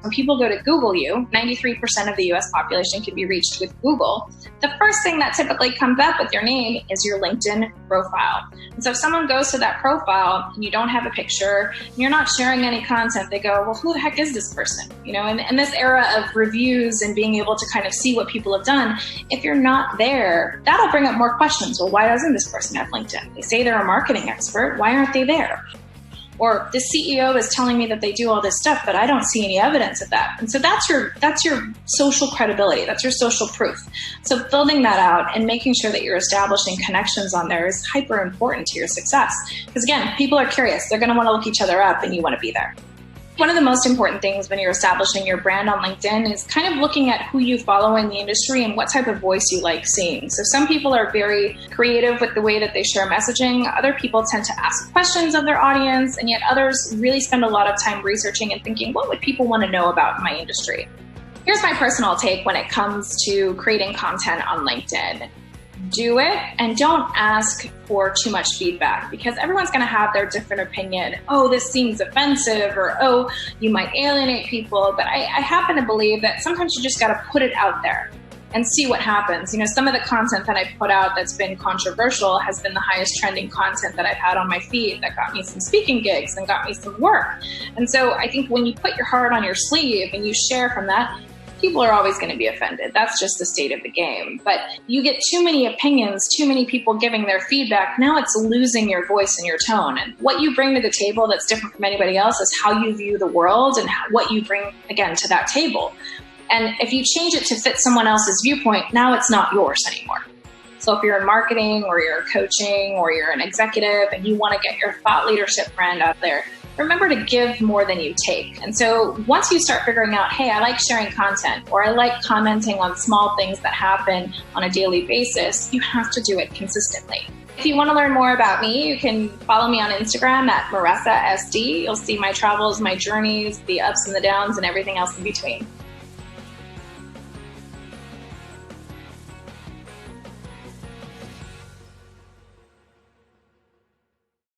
when people go to Google you, 93% of the US population can be reached with Google. The first thing that typically comes up with your name is your LinkedIn profile. And so if someone goes to that profile and you don't have a picture, and you're not sharing any content, they go, well, who the heck is this person? You know, in this era of reviews and being able to kind of see what people have done, if you're not there, that'll bring up more questions. Well, why doesn't this person have LinkedIn? They say they're a marketing expert. Why aren't they there? Or the CEO is telling me that they do all this stuff, but I don't see any evidence of that. And so that's your social credibility. That's your social proof. So building that out and making sure that you're establishing connections on there is hyper important to your success. Because again, people are curious. They're going to want to look each other up and you want to be there. One of the most important things when you're establishing your brand on LinkedIn is kind of looking at who you follow in the industry and what type of voice you like seeing. So some people are very creative with the way that they share messaging. Other people tend to ask questions of their audience, and yet others really spend a lot of time researching and thinking, what would people want to know about my industry? Here's my personal take when it comes to creating content on LinkedIn. Do it and don't ask for too much feedback, because everyone's going to have their different opinion. Oh, this seems offensive, or oh, you might alienate people. But I happen to believe that sometimes you just got to put it out there and see what happens. You know, some of the content that I put out that's been controversial has been the highest trending content that I've had on my feed that got me some speaking gigs and got me some work. And so I think when you put your heart on your sleeve and you share from that, people are always going to be offended. That's just the state of the game. But you get too many opinions, too many people giving their feedback. Now it's losing your voice and your tone. And what you bring to the table that's different from anybody else is how you view the world and what you bring, again, to that table. And if you change it to fit someone else's viewpoint, now it's not yours anymore. So if you're in marketing or you're coaching or you're an executive and you want to get your thought leadership brand out there, remember to give more than you take. And so once you start figuring out, hey, I like sharing content, or I like commenting on small things that happen on a daily basis, you have to do it consistently. If you want to learn more about me, you can follow me on Instagram at Maresa SD. You'll see my travels, my journeys, the ups and the downs, and everything else in between.